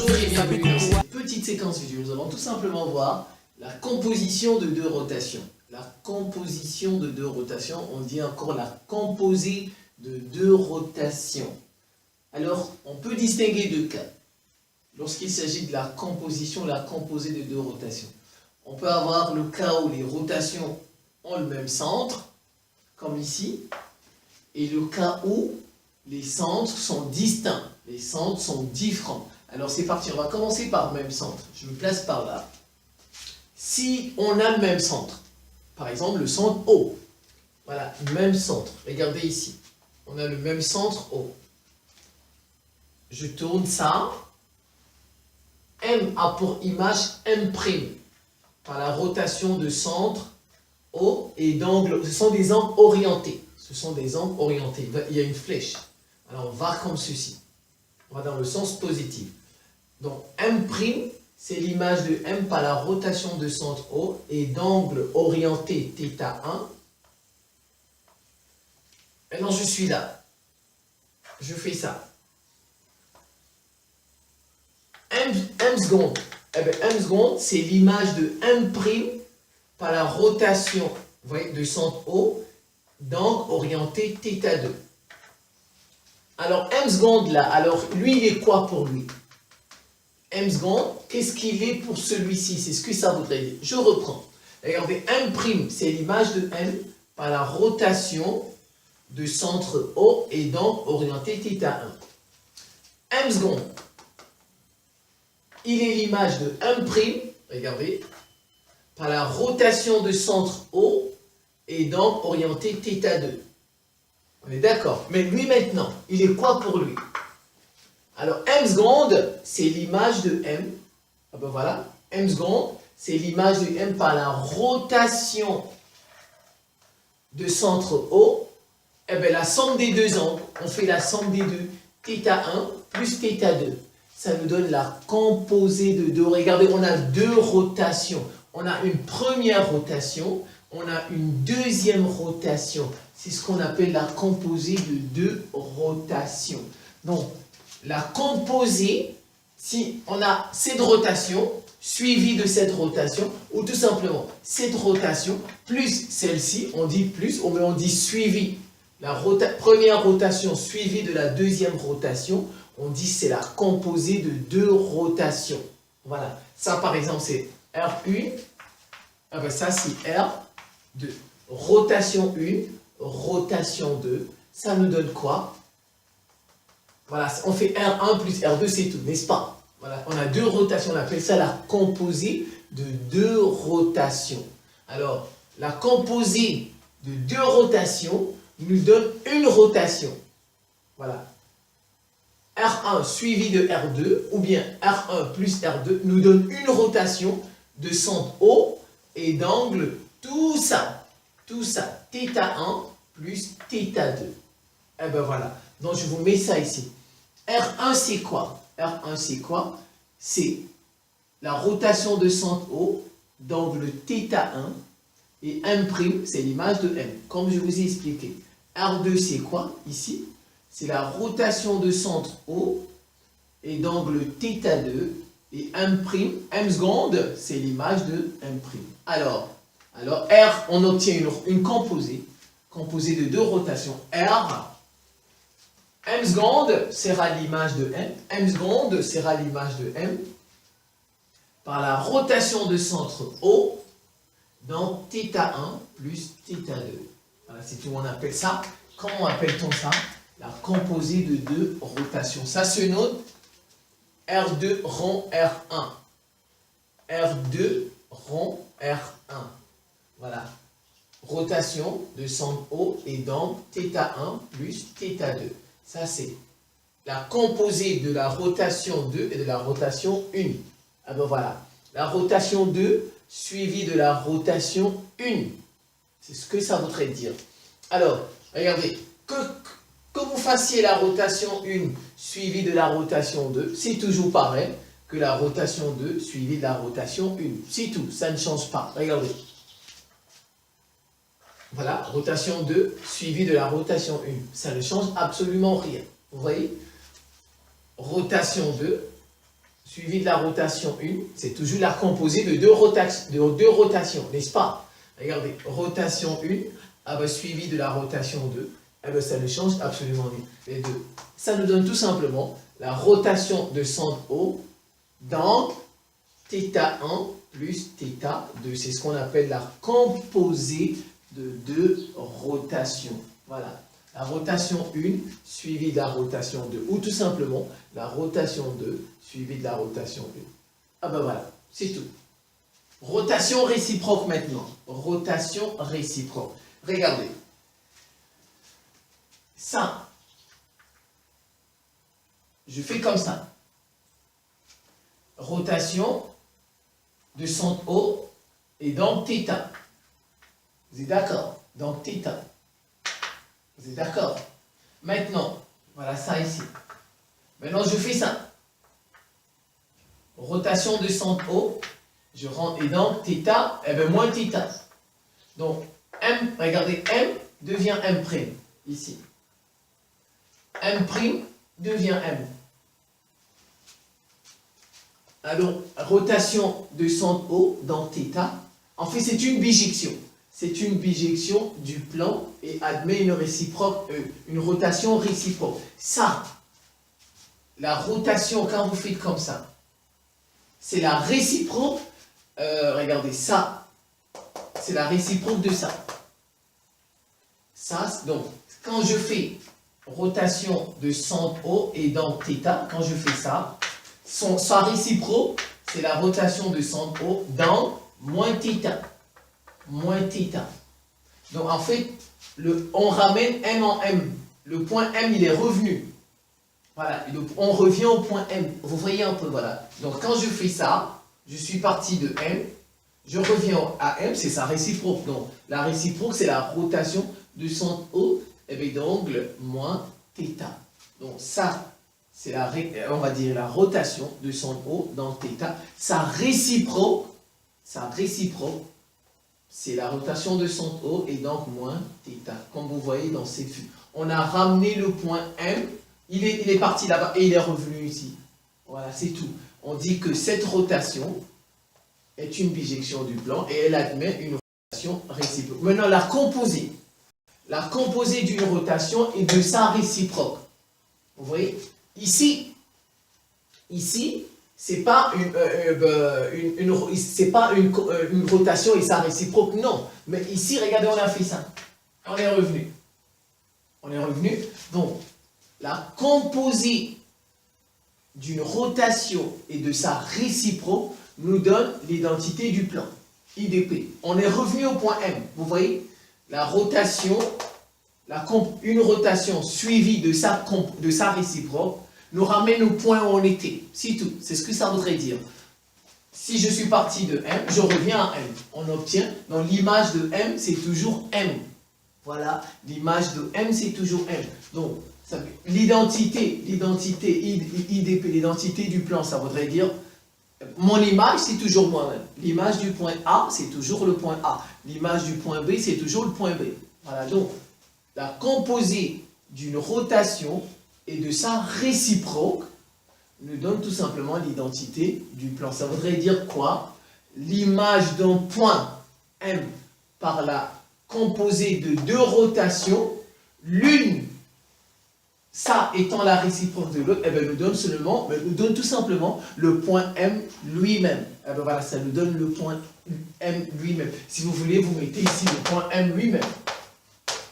Bonjour et bienvenue dans cette petite séquence vidéo. Nous allons tout simplement voir la composition de deux rotations. La composition de deux rotations, on dit encore la composée de deux rotations. Alors, on peut distinguer deux cas. Lorsqu'il s'agit de la composition, la composée de deux rotations. On peut avoir le cas où les rotations ont le même centre, comme ici, et le cas où les centres sont distincts, les centres sont différents. Alors c'est parti, on va commencer par le même centre. Je me place par là. Si on a le même centre, par exemple le centre O, voilà, même centre, regardez ici, on a le même centre O. Je tourne ça, M a pour image M', par la rotation de centre O et d'angle, ce sont des angles orientés. Ce sont des angles orientés, il y a une flèche. Alors on va comme ceci, on va dans le sens positif. Donc M', c'est l'image de M par la rotation de centre O et d'angle orienté θ1. Maintenant je suis là, je fais ça. M seconde, eh bien, M seconde, c'est l'image de M' par la rotation, vous voyez, de centre O, d'angle orienté θ2. Alors, M seconde là, alors lui, il est quoi pour lui? M seconde, qu'est-ce qu'il est pour celui-ci? C'est ce que ça voudrait dire. Je reprends. Regardez, M', c'est l'image de M par la rotation de centre O et d'angle orienté θ1. M seconde, il est l'image de M', regardez, par la rotation de centre O et d'angle orienté θ2. On est d'accord. Mais lui maintenant, il est quoi pour lui? Alors M seconde, c'est l'image de M. Ah ben voilà, M seconde, c'est l'image de M par la rotation de centre O. Eh bien la somme des deux angles, on fait la somme des deux, θ1 plus θ2. Ça nous donne la composée de deux. Regardez, on a deux rotations. On a une première rotation, on a une deuxième rotation. C'est ce qu'on appelle la composée de deux rotations. Donc, la composée, si on a cette rotation, suivie de cette rotation, ou tout simplement cette rotation, plus celle-ci, on dit plus, ou on dit suivi. La première rotation suivie de la deuxième rotation, on dit c'est la composée de deux rotations. Voilà. Ça, par exemple, c'est R1. Ah ben ça, c'est R2. Rotation 1, rotation 2. Ça nous donne quoi? Voilà, on fait R1 plus R2, c'est tout, n'est-ce pas? Voilà, on a deux rotations, on appelle ça la composée de deux rotations. Alors, la composée de deux rotations nous donne une rotation. Voilà. R1 suivi de R2, ou bien R1 plus R2, nous donne une rotation de centre O et d'angle, tout ça, θ1 plus θ2. Et ben voilà, donc je vous mets ça ici. R1 c'est quoi? R1 c'est quoi? C'est la rotation de centre O d'angle θ1 et M', c'est l'image de M, comme je vous ai expliqué. R2 c'est quoi ici? C'est la rotation de centre O et d'angle θ2 et M', M seconde, c'est l'image de M'. Alors R, on obtient une composée de deux rotations. R, M seconde sera l'image de M, M seconde sera l'image de M par la rotation de centre O, donc θ1 plus θ2. Voilà, c'est tout, on appelle ça. Comment appelle-t-on ça? La composée de deux rotations. Ça se note R2 rond R1. R2 rond R1. Voilà. Rotation de centre O et d'angle θ1 plus θ2. Ça, c'est la composée de la rotation 2 et de la rotation 1. Ah ben voilà. La rotation 2 suivie de la rotation 1. C'est ce que ça voudrait dire. Alors, regardez. Que vous fassiez la rotation 1 suivie de la rotation 2, c'est toujours pareil que la rotation 2 suivie de la rotation 1. C'est tout, ça ne change pas. Regardez. Voilà, rotation 2 suivie de la rotation 1. Ça ne change absolument rien. Vous voyez? Rotation 2 suivi de la rotation 1, c'est toujours la composée de deux rotations, n'est-ce pas? Regardez, rotation 1, suivi de la rotation 2, ça ne change absolument rien, les deux. Ça nous donne tout simplement la rotation de centre O, donc θ1 plus θ2. C'est ce qu'on appelle la composée de deux rotations. Voilà. La rotation 1 suivie de la rotation 2. Ou tout simplement la rotation 2 suivie de la rotation 1. Voilà, c'est tout. Rotation réciproque maintenant. Rotation réciproque. Regardez. Ça. Je fais comme ça. Rotation de centre O et donc θ. Vous êtes d'accord? Donc θ. Vous êtes d'accord? Maintenant, voilà ça ici. Maintenant, je fais ça. Rotation de centre O. Je rentre et donc θ, moins θ. Donc, M, regardez, M devient M', ici. M' devient M. Alors, rotation de centre O dans θ, en fait, c'est une bijection. C'est une bijection du plan et admet une rotation réciproque. Ça, la rotation, quand vous faites comme ça, c'est la réciproque. Regardez, ça, c'est la réciproque de ça. Ça, donc, quand je fais rotation de centre O et dans θ, quand je fais ça, sa réciproque, c'est la rotation de centre O dans moins θ. Moins θ. Donc en fait, on ramène M en M. Le point M, il est revenu. Voilà, on revient au point M. Vous voyez un peu, voilà. Donc quand je fais ça, je suis parti de M, je reviens à M, c'est sa réciproque. Donc la réciproque, c'est la rotation de centre O avec d'angle moins θ. Donc ça, c'est on va dire la rotation de centre O dans θ. Sa réciproque, c'est la rotation de centre O et donc moins θ. Comme vous voyez dans cette vue. On a ramené le point M, il est parti là-bas et il est revenu ici. Voilà, c'est tout. On dit que cette rotation est une bijection du plan et elle admet une rotation réciproque. Maintenant, la composée d'une rotation et de sa réciproque. Vous voyez? Ici, c'est pas une rotation et sa réciproque, non. Mais ici, regardez, on a fait ça. On est revenu. Donc, la composée d'une rotation et de sa réciproque nous donne l'identité du plan, IDP. On est revenu au point M. Vous voyez? La rotation, une rotation suivie de sa réciproque nous ramène au point où on était. C'est tout. C'est ce que ça voudrait dire. Si je suis parti de M, je reviens à M. On obtient, dans l'image de M, c'est toujours M. Voilà, l'image de M, c'est toujours M. Donc, l'identité IDP, l'identité du plan, ça voudrait dire, mon image, c'est toujours moi-même. L'image du point A, c'est toujours le point A. L'image du point B, c'est toujours le point B. Voilà, donc, la composée d'une rotation et de sa réciproque nous donne tout simplement l'identité du plan. Ça voudrait dire quoi? L'image d'un point M par la composée de deux rotations, l'une, ça étant la réciproque de l'autre, nous donne tout simplement le point M lui-même. Voilà, ça nous donne le point M lui-même. Si vous voulez, vous mettez ici le point M lui-même.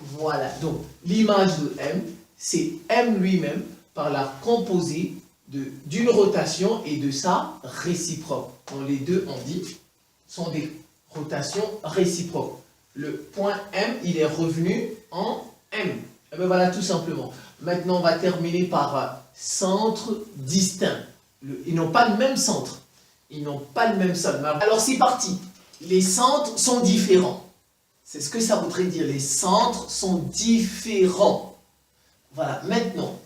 Voilà, donc l'image de M, c'est M lui-même par la composée d'une rotation et de sa réciproque. Donc les deux, on dit, sont des rotations réciproques. Le point M, il est revenu en M. Et bien voilà, tout simplement. Maintenant, on va terminer par centre distinct. Ils n'ont pas le même centre. Ils n'ont pas le même sol. Alors c'est parti. Les centres sont différents. C'est ce que ça voudrait dire. Les centres sont différents. Voilà, maintenant,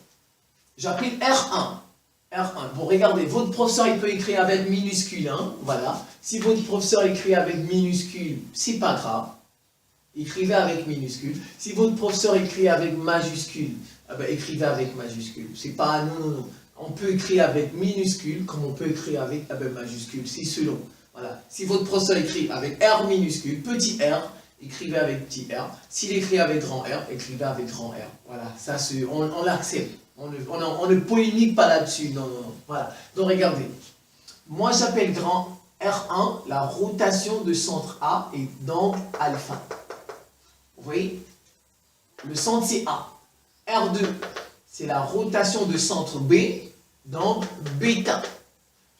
j'appelle R1. R1. Bon, regardez, votre professeur, il peut écrire avec minuscule. Hein, voilà. Si votre professeur écrit avec minuscule, c'est pas grave. Écrivez avec minuscule. Si votre professeur écrit avec majuscule, écrivez avec majuscule. C'est pas non. On peut écrire avec minuscule comme on peut écrire avec majuscule, c'est selon. Voilà. Si votre professeur écrit avec R minuscule, petit r, écrivez avec petit r. S'il écrit avec grand R, écrivez avec grand R. Voilà, ça on l'accepte. On ne polémique pas là-dessus. Non, non, non. Voilà. Donc regardez. Moi j'appelle grand R1 la rotation de centre A et donc alpha. Vous voyez? Le centre c'est A. R2 c'est la rotation de centre B, donc bêta.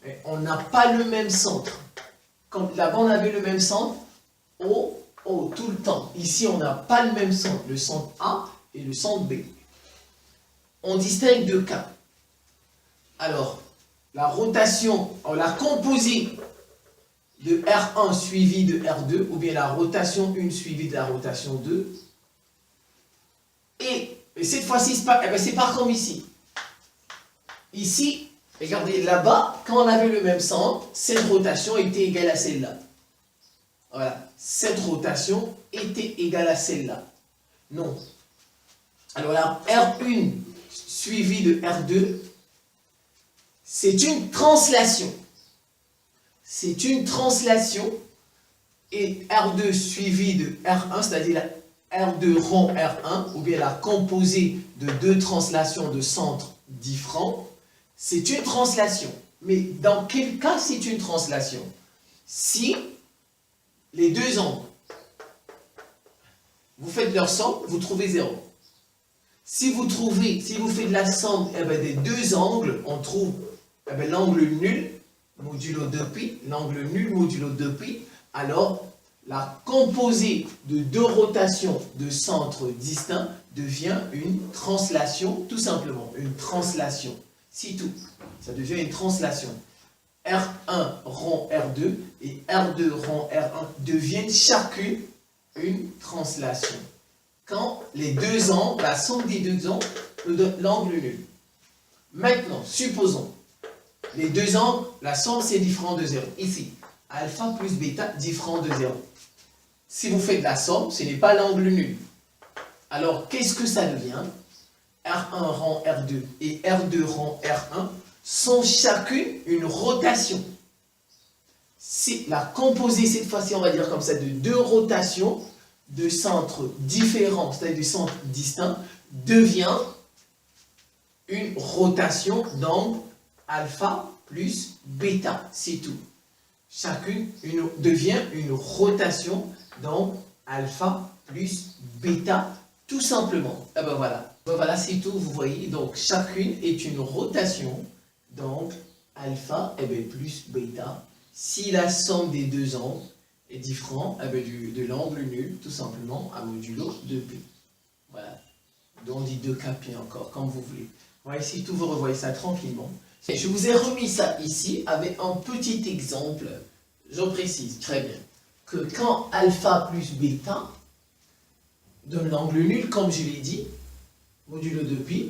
Mais on n'a pas le même centre. Comme là-bas on avait le même centre, O, tout le temps. Ici on n'a pas le même centre, le centre A et le centre B. On distingue deux cas. Alors, la rotation, la composée de R1 suivi de R2, ou bien la rotation 1 suivie de la rotation 2. Et cette fois-ci, c'est pas comme ici. Ici, regardez, là-bas, quand on avait le même centre, cette rotation était égale à celle-là. Voilà, cette rotation était égale à celle-là. Non. Alors là, R1 suivi de R2, c'est une translation. C'est une translation. Et R2 suivi de R1, c'est-à-dire R2 rond R1, ou bien la composée de deux translations de centres différents, c'est une translation. Mais dans quel cas c'est une translation? Si les deux angles, vous faites leur somme, vous trouvez 0. Si vous faites la somme des deux angles, on trouve l'angle nul, modulo 2π, l'angle nul modulo 2π, alors la composée de deux rotations de centres distincts devient une translation, tout simplement, une translation. C'est tout. Ça devient une translation. R1 rond R2 et R2 rond R1 deviennent chacune une translation. Quand les deux angles, la somme des deux angles nous donne l'angle nul. Maintenant, supposons, les deux angles, la somme c'est différent de 0. Ici, alpha plus bêta différent de 0. Si vous faites la somme, ce n'est pas l'angle nul. Alors, qu'est-ce que ça devient? R1 rond R2 et R2 rond R1 sont chacune une rotation. C'est la composée, cette fois-ci, on va dire comme ça, de deux rotations de centres différents, c'est-à-dire de centres distincts, devient une rotation d'angle alpha plus bêta. C'est tout. Chacune devient une rotation d'angle alpha plus bêta, tout simplement. Et ben voilà. Voilà, c'est tout, vous voyez. Donc, chacune est une rotation d'angle alpha plus bêta. Si la somme des deux angles est différente de l'angle nul, tout simplement, à modulo 2π. Voilà. Donc, on dit 2kπ encore, comme vous voulez. Voilà, ici, tout, vous revoyez ça tranquillement. Je vous ai remis ça ici avec un petit exemple. Je précise très bien que quand alpha plus bêta donne l'angle nul, comme je l'ai dit, modulo 2π,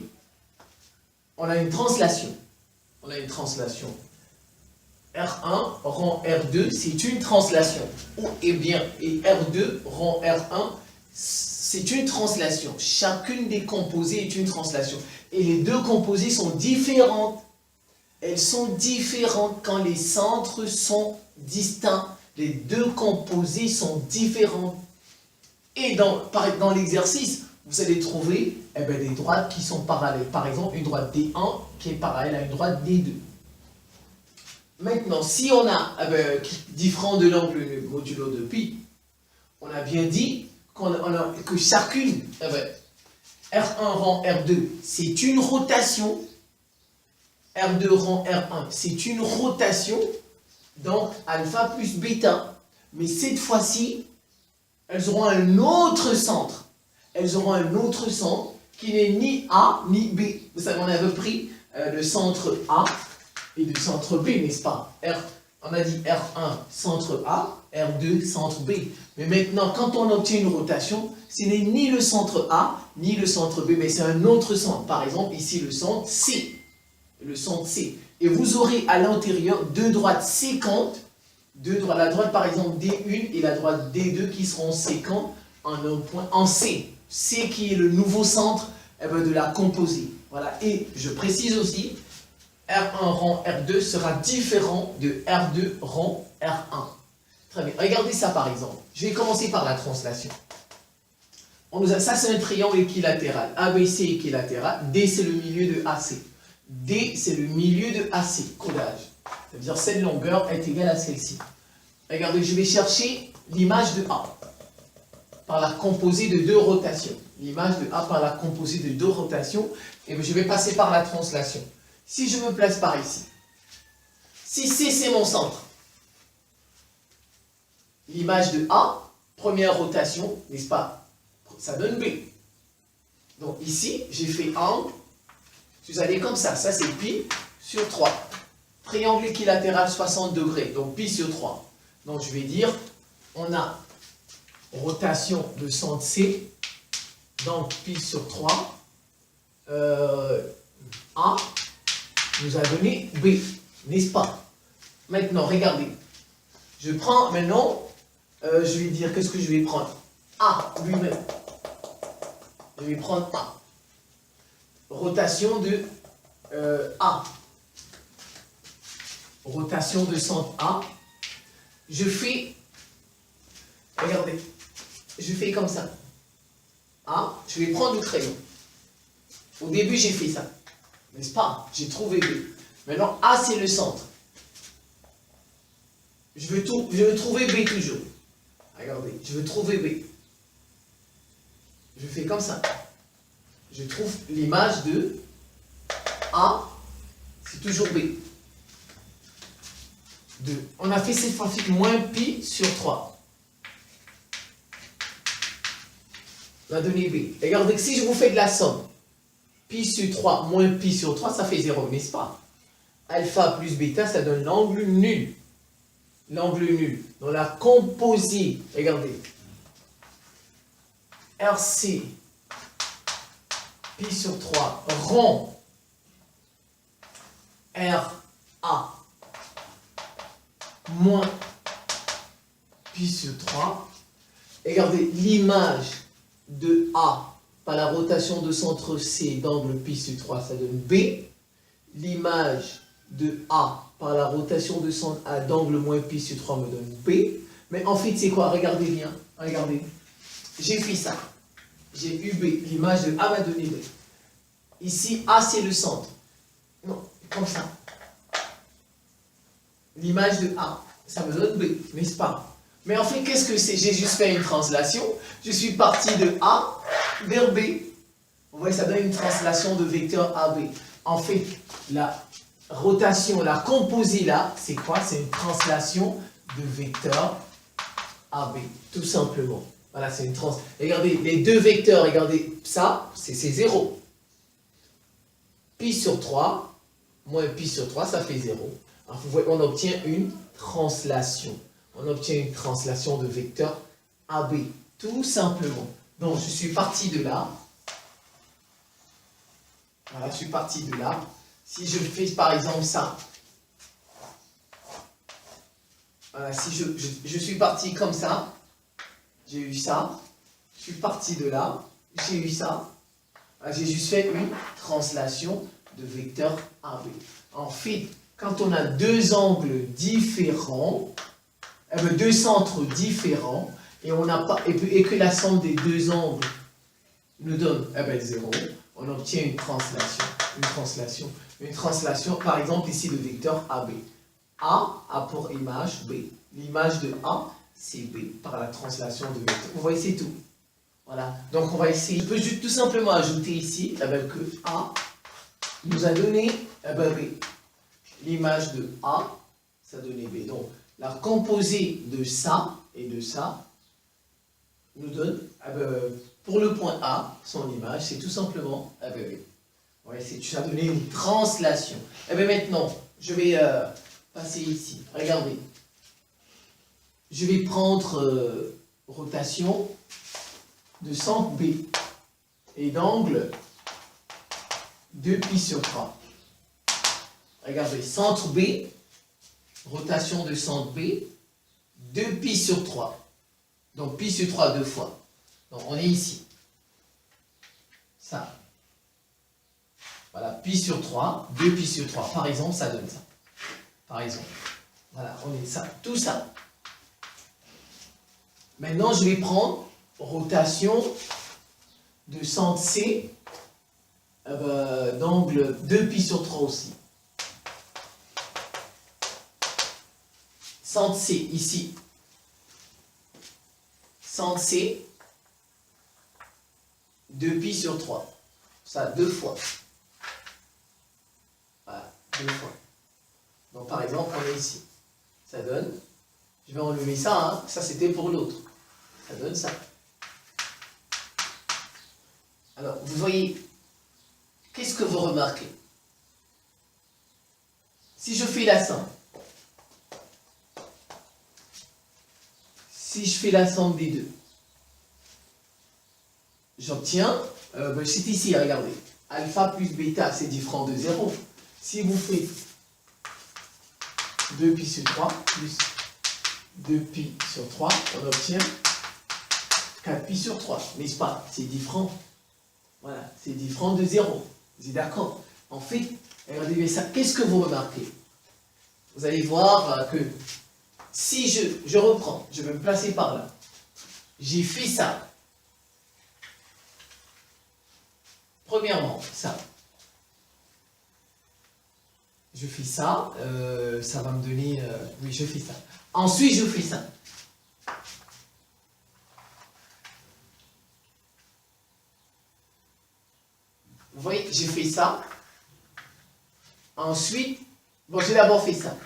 on a une translation. On a une translation. R1 rond R2, c'est une translation. Et R2 rond R1, c'est une translation. Chacune des composées est une translation. Et les deux composées sont différentes. Elles sont différentes quand les centres sont distincts. Les deux composés sont différents. Et dans l'exercice, vous allez trouver des droites qui sont parallèles. Par exemple, une droite D1 qui est parallèle à une droite D2. Maintenant, si on a différent de l'angle modulo 2π, on a bien dit que chacune, R1 rond R2, c'est une rotation. R2 rond R1, c'est une rotation, donc alpha plus bêta. Mais cette fois-ci, elles auront un autre centre. Elles auront un autre centre qui n'est ni A ni B. Vous savez, on avait pris le centre A et le centre B, n'est-ce pas? On a dit R1, centre A, R2, centre B. Mais maintenant, quand on obtient une rotation, ce n'est ni le centre A, ni le centre B, mais c'est un autre centre. Par exemple, ici, le centre C. Le centre C. Et vous aurez à l'intérieur deux droites séquentes, la droite par exemple D1 et la droite D2 qui seront séquentes en un point, en C. C qui est le nouveau centre de la composée. Voilà. Et je précise aussi R1 rang R2 sera différent de R2 rang R1. Très bien. Regardez ça par exemple. Je vais commencer par la translation. Ça c'est un triangle équilatéral. ABC équilatéral. D c'est le milieu de AC. D c'est le milieu de AC. Codage. C'est-à-dire cette longueur est égale à celle-ci. Regardez, je vais chercher l'image de A par la composée de deux rotations. L'image de A par la composée de deux rotations. Et je vais passer par la translation. Si je me place par ici, si C c'est mon centre, l'image de A, première rotation, n'est-ce pas? Ça donne B. Donc ici, j'ai fait angle, je suis allé comme ça c'est pi sur 3. Triangle équilatéral 60 degrés, donc pi sur 3. Donc je vais dire, on a rotation de centre C, donc pi sur 3, A nous a donné B, n'est-ce pas? Maintenant, regardez, je prends maintenant, je vais dire, qu'est-ce que je vais prendre? A lui-même. Je vais prendre A. Rotation de A. Rotation de centre A. Je fais, regardez, je fais comme ça. A, je vais prendre le crayon. Au début, j'ai fait ça. N'est-ce pas? J'ai trouvé B. Maintenant, A, c'est le centre. Je veux trouver B toujours. Regardez, je veux trouver B. Je fais comme ça. Je trouve l'image de A, c'est toujours B. 2. On a fait cette fois-ci moins pi sur 3. On a donné B. Regardez que si je vous fais de la somme, pi sur 3 moins pi sur 3, ça fait 0, n'est-ce pas? Alpha plus bêta, ça donne l'angle nul. L'angle nul. Dans la composée, regardez. RC, pi sur 3, rond, RA, moins pi sur 3. Regardez, l'image de A par la rotation de centre C d'angle pi sur 3, ça donne B. L'image de A par la rotation de centre A d'angle moins pi sur 3 me donne B. Mais en fait, c'est quoi? Regardez bien. Regardez. J'ai fait ça. J'ai eu B. L'image de A m'a donné B. Ici, A, c'est le centre. Non, comme ça. L'image de A, ça me donne B, n'est-ce pas? Mais en fait, qu'est-ce que c'est? J'ai juste fait une translation. Je suis parti de A vers B. Vous voyez, ça donne une translation de vecteur AB. En fait, la rotation, la composée là, c'est quoi? C'est une translation de vecteur AB, tout simplement. Voilà, c'est une translation. Regardez, les deux vecteurs, regardez, ça, c'est 0. Pi sur 3, moins pi sur 3, ça fait 0. Alors, vous voyez, on obtient une translation. On obtient une translation de vecteur AB, tout simplement. Donc, je suis parti de là. Voilà, je suis parti de là. Si je fais par exemple ça, voilà, si je suis parti comme ça, j'ai eu ça, je suis parti de là, j'ai eu ça, j'ai juste fait une translation de vecteur AB. En fait, quand on a deux angles différents, deux centres différents, et, on n'a pas, et que la somme des deux angles nous donne 0, on obtient une translation. Une translation, par exemple ici, de vecteur AB. A a pour image B. L'image de A, c'est B, par la translation de vecteur. Vous voyez, c'est tout. Voilà. Donc, on va essayer. Je peux juste tout simplement ajouter ici que A nous a donné B. L'image de A, ça donnait B. Donc, la composée de ça et de ça nous donne, pour le point A, son image, c'est tout simplement B. Ouais, ça a donné une translation. Et bien maintenant, je vais passer ici. Regardez. Je vais prendre rotation de centre B et d'angle 2pi sur 3. Regardez, centre B, rotation de centre B, 2pi sur 3. Donc pi sur 3 deux fois. Donc on est ici. Ça. Voilà, pi sur 3, 2 pi sur 3. Par exemple, ça donne ça. Par exemple. Voilà, on est ça, tout ça. Maintenant, je vais prendre rotation de centre C d'angle 2 pi sur 3 aussi. Centre C, ici. Centre C, 2 pi sur 3. Ça, 2 fois. Voilà, 2 fois. Donc, par exemple, on est ici. Ça donne, je vais enlever ça, hein. Ça c'était pour l'autre. Ça donne ça. Alors, vous voyez, qu'est-ce que vous remarquez? Si je fais la somme, si je fais la somme des deux, j'obtiens, c'est ici, regardez, alpha plus bêta, c'est différent de 0. Si vous faites 2 pi sur 3 plus 2 pi sur 3, on obtient 4 pi sur 3, n'est-ce pas? C'est différent. Voilà, c'est différent de 0. Vous êtes d'accord? En fait, regardez ça. Qu'est-ce que vous remarquez? Vous allez voir que si je reprends, je vais me placer par là. J'ai fait ça. Premièrement, ça. Je fais ça. Ça va me donner... oui, je fais ça. Ensuite, je fais ça. Vous voyez, j'ai fait ça. Ensuite, bon, j'ai d'abord fait ça.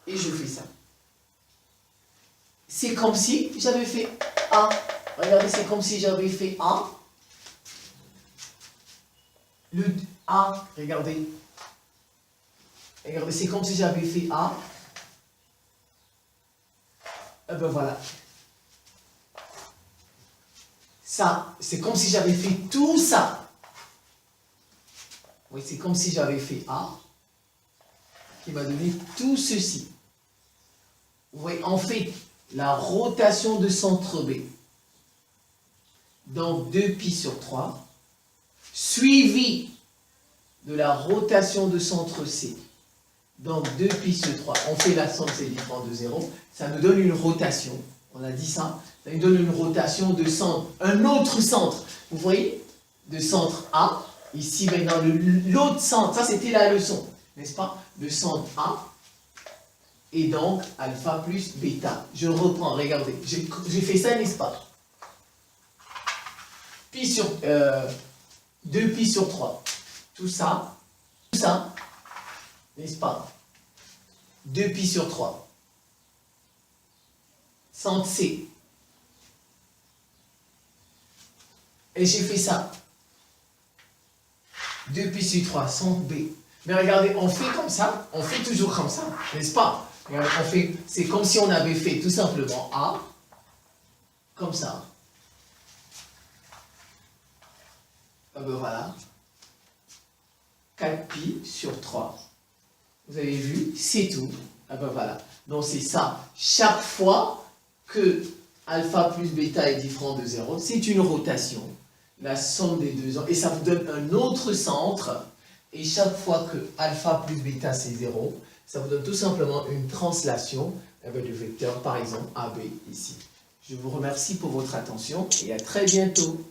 Et je fais ça. C'est comme si j'avais fait A. Regardez, c'est comme si j'avais fait A. Le A, regardez. Regardez, c'est comme si j'avais fait A. Et ben voilà. Ça, c'est comme si j'avais fait tout ça. Oui, c'est comme si j'avais fait A, qui m'a donné tout ceci. Vous voyez, en fait, la rotation de centre B, donc 2 pi sur 3, suivi de la rotation de centre C, donc 2 pi sur 3, on fait la somme, c'est différent de 0, ça nous donne une rotation, on a dit ça, ça nous donne une rotation de centre, un autre centre, vous voyez, de centre A, ici maintenant l'autre centre, ça c'était la leçon, n'est-ce pas, de centre A, et donc alpha plus bêta. Je reprends, regardez, j'ai fait ça, n'est-ce pas, pi sur, 2 pi sur 3, tout ça, n'est-ce pas, 2 pi sur 3, centre C, et j'ai fait ça, 2 pi sur 3, centre B. Mais regardez, on fait comme ça, on fait toujours comme ça, n'est-ce pas? Regardez, c'est comme si on avait fait tout simplement A, comme ça. Ah ben voilà, 4 pi sur 3. Vous avez vu, c'est tout. Ah ben voilà. Donc c'est ça. Chaque fois que alpha plus bêta est différent de 0, c'est une rotation. La somme des deux angles. Et ça vous donne un autre centre. Et chaque fois que alpha plus bêta c'est 0, ça vous donne tout simplement une translation avec le vecteur, par exemple, AB ici. Je vous remercie pour votre attention et à très bientôt.